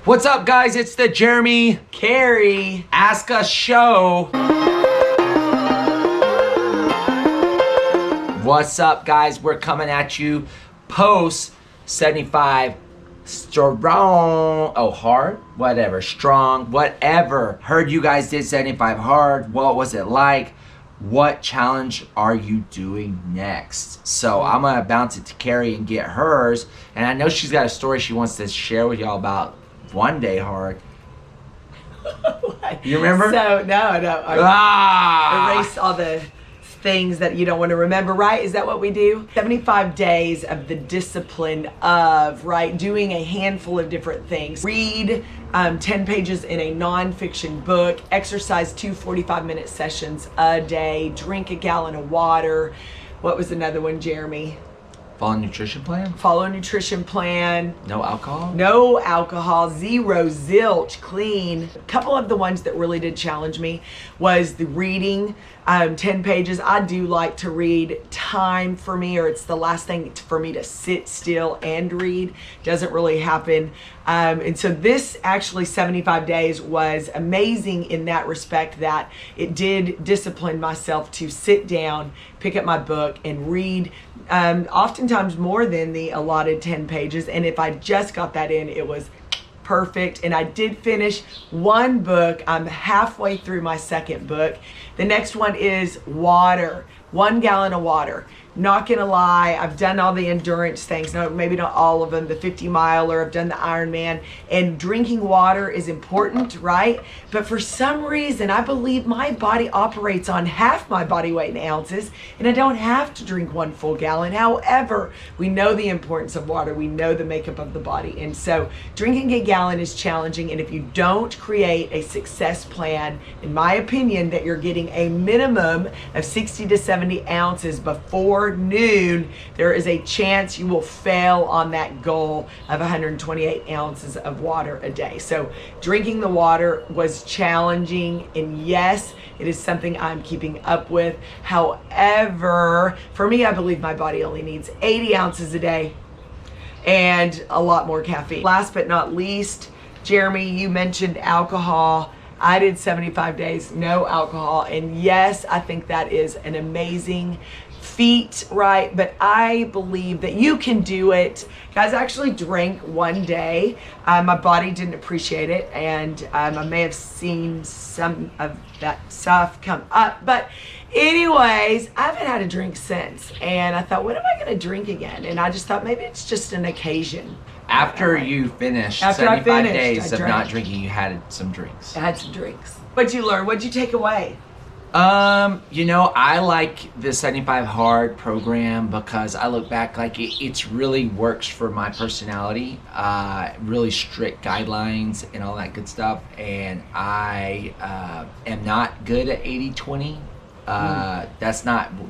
What's up, guys? It's the Jeremy Carey Ask Us Show. What's up, guys? We're coming at you post 75 strong. Oh, hard? Whatever. Strong. Whatever. Heard you guys did 75 hard. What was it like? What challenge are you doing next? So I'm going to bounce it to Carey and get hers. And I know she's got a story she wants to share with y'all about one day hard. You remember? So, no. Erase all the things that you don't want to remember, right? Is that what we do? 75 days of the discipline of, right, doing a handful of different things. Read 10 pages in a nonfiction book, exercise 2 45-minute sessions a day, drink a gallon of water. What was another one, Jeremy? Follow a nutrition plan? Follow a nutrition plan. No alcohol? No alcohol, zero, zilch, clean. A couple of the ones that really did challenge me was the reading, 10 pages. I do like to read. Time for me, or it's the last thing for me to sit still and read. Doesn't really happen. And so this actually 75 days was amazing in that respect, that it did discipline myself to sit down, pick up my book and read, oftentimes more than the allotted 10 pages. And if I just got that in, it was perfect. And I did finish one book. I'm halfway through my second book. The next one is water, 1 gallon of water. Not gonna lie, I've done all the endurance things. No, maybe not all of them. The 50 miler, I've done the Ironman, and drinking water is important, right? But for some reason, I believe my body operates on half my body weight in ounces, and I don't have to drink 1 full gallon. However, we know the importance of water. We know the makeup of the body. And so drinking a gallon is challenging. And if you don't create a success plan, in my opinion, that you're getting a minimum of 60 to 70 ounces before noon, there is a chance you will fail on that goal of 128 ounces of water a day. So drinking the water was challenging, and yes, it is something I'm keeping up with. However, for me, I believe my body only needs 80 ounces a day and a lot more caffeine. Last but not least, Jeremy, you mentioned alcohol. I did 75 days, no alcohol. And yes, I think that is an amazing feat, right? But I believe that you can do it. Guys, I actually drank one day. My body didn't appreciate it, and I may have seen some of that stuff come up. But anyways, I haven't had a drink since. And I thought, when am I going to drink again? And I just thought maybe it's just an occasion. After you finished 75 days of not drinking, you had some drinks. I had some drinks. What'd you learn? What'd you take away? I like the 75 Hard program because I look back, like it's really works for my personality, really strict guidelines and all that good stuff. And I am not good at 80-20. That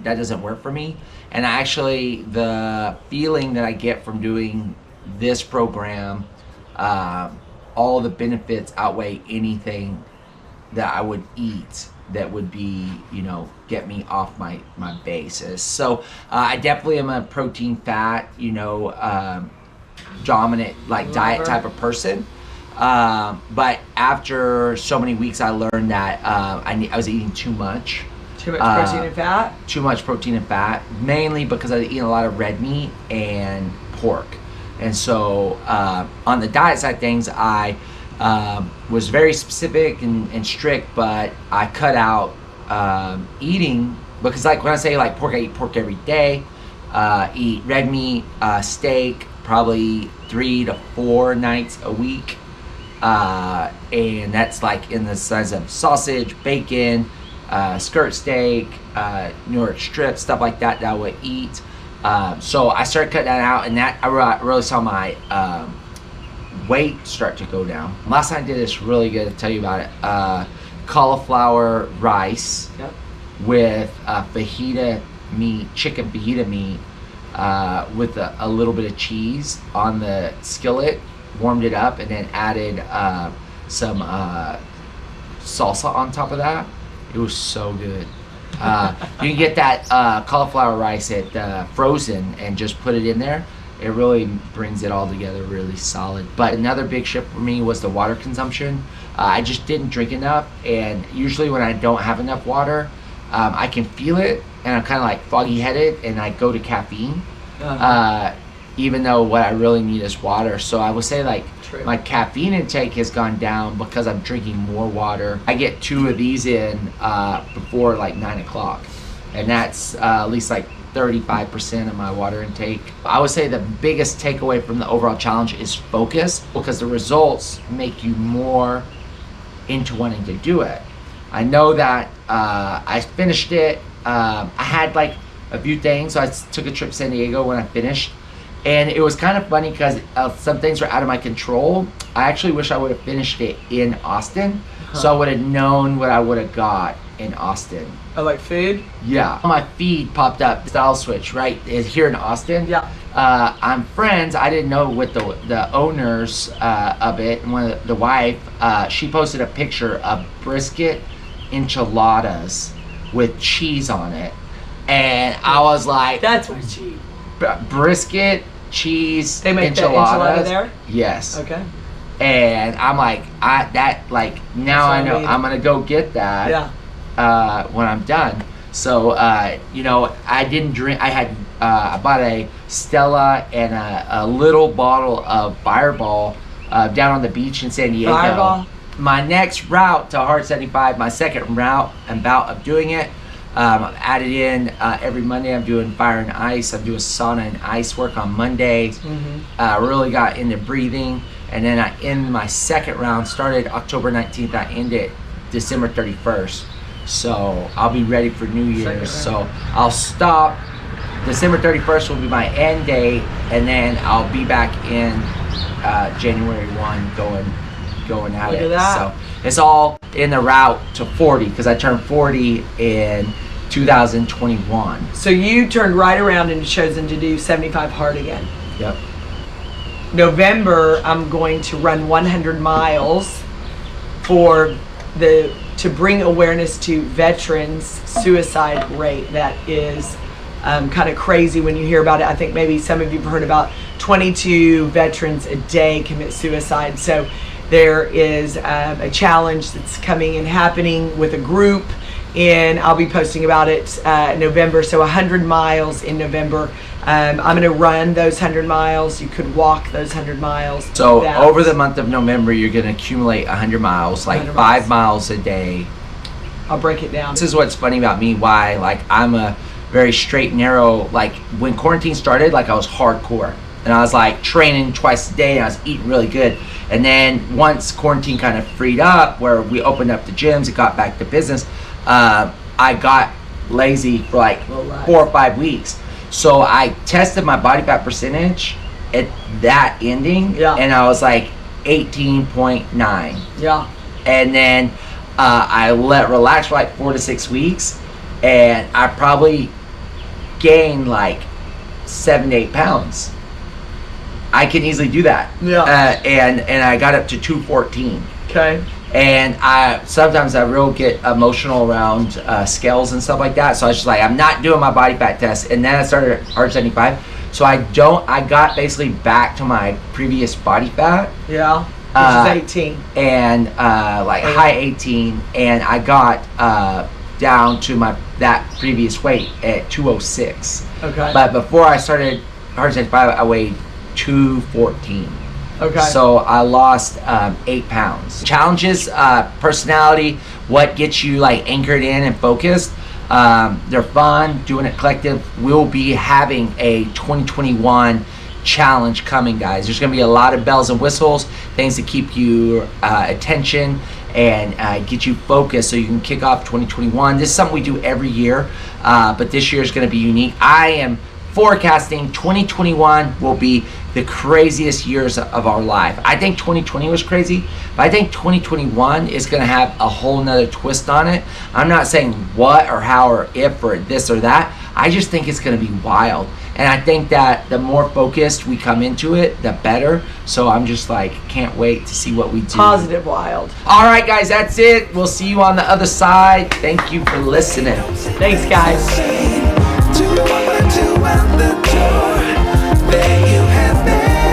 doesn't work for me. And actually, the feeling that I get from doing this program, all the benefits outweigh anything that I would eat that would be, get me off my basis. So I definitely am a protein fat, dominant diet type of person. But after so many weeks, I learned that I was eating too much. Too much protein and fat? Too much protein and fat, mainly because I was eating a lot of red meat and pork. And so on the diet side of things, I was very specific and strict, but I cut out eating, because when I say pork, I eat pork every day, eat red meat, steak, probably 3 to 4 nights a week, and that's in the size of sausage, bacon, skirt steak, New York strip, stuff like that I would eat. So I started cutting that out, and that I really saw my weight start to go down. Last time I did this really good, to tell you about it. Cauliflower rice with fajita meat, chicken fajita meat, with a little bit of cheese on the skillet, warmed it up, and then added some salsa on top of that. It was so good. You can get that cauliflower rice at frozen and just put it in there. it really brings it all together really solid. But another big shift for me was the water consumption. I just didn't drink enough, and usually when I don't have enough water, I can feel it, and I'm kind of like foggy headed, and I go to caffeine. Even though what I really need is water. So I would say like my caffeine intake has gone down because I'm drinking more water. I get 2 of these in before like 9 o'clock, and that's at least like 35% of my water intake. I would say the biggest takeaway from the overall challenge is focus, because the results make you more into wanting to do it. I know that I finished it. I had like a few things. So I took a trip to San Diego when I finished, and it was kind of funny because some things were out of my control. I actually wish I would have finished it in Austin, so I would have known what I would have got in Austin. Oh, like food? Yeah. On my feed popped up Style Switch, right? Is here in Austin. Yeah. I'm friends. I didn't know with the owners of it, and the wife, she posted a picture of brisket enchiladas with cheese on it, and I was like, that's what's cheap. Brisket, cheese, they make enchiladas. That enchilada there? Yes. Okay. And I'm like, now I know I'm gonna go get that. Yeah. When I'm done. So I didn't drink. I bought a Stella and a little bottle of Fireball down on the beach in San Diego. Fireball. My next route to Hard 75, my second route and bout of doing it. Added in every Monday. I'm doing fire and ice. I'm doing sauna and ice work on Mondays. Really got into breathing, and then I end my second round. Started October 19th. I ended December 31st. So I'll be ready for New Year's. So I'll stop. December 31st will be my end date, and then I'll be back in January 1 going at Look it. at that. So it's all in the route to 40, because I turned 40 in 2021. So you turned right around and chosen to do 75 hard again. Yep. November, I'm going to run 100 miles to bring awareness to veterans' suicide rate. That is kind of crazy when you hear about it. I think maybe some of you have heard about 22 veterans a day commit suicide. So there is a challenge that's coming and happening with a group, and I'll be posting about it in November. So 100 miles in November. I'm going to run those 100 miles. You could walk those 100 miles. So over the month of November, you're going to accumulate 100 miles, like 5 miles a day. I'll break it down. This is what's funny about me, why like I'm a very straight and narrow. Like when quarantine started, like I was hardcore, and I was like training twice a day, and I was eating really good. And then once quarantine kind of freed up, where we opened up the gyms, it got back to business, I got lazy for like 4 or 5 weeks. So I tested my body fat percentage at that ending, and I was like 18.9. Yeah. And then I let relax for like 4 to 6 weeks, and I probably gained like 7 to 8 pounds. I can easily do that. Yeah. And I got up to 214. Okay. And sometimes I really get emotional around scales and stuff like that. So I was just like, I'm not doing my body fat test. And then I started Hard 75. So I got basically back to my previous body fat. Yeah. Which is 18. And like high 18. And I got down to that previous weight at 206. Okay. But before I started Hard 75, I weighed 214. Okay. So I lost 8 pounds. Challenges, personality, what gets you like anchored in and focused. They're fun, doing it collective. We'll be having a 2021 challenge coming, guys. There's going to be a lot of bells and whistles, things to keep you attention and get you focused so you can kick off 2021. This is something we do every year, but this year is going to be unique. I am forecasting 2021 will be the craziest years of our life. I think 2020 was crazy, but I think 2021 is going to have a whole nother twist on it. I'm not saying what or how or if or this or that. I just think it's going to be wild. And I think that the more focused we come into it, the better. So I'm just like, can't wait to see what we do. Positive wild. All right, guys, that's it. We'll see you on the other side. Thank you for listening. Thanks, guys. To what I do and the joy.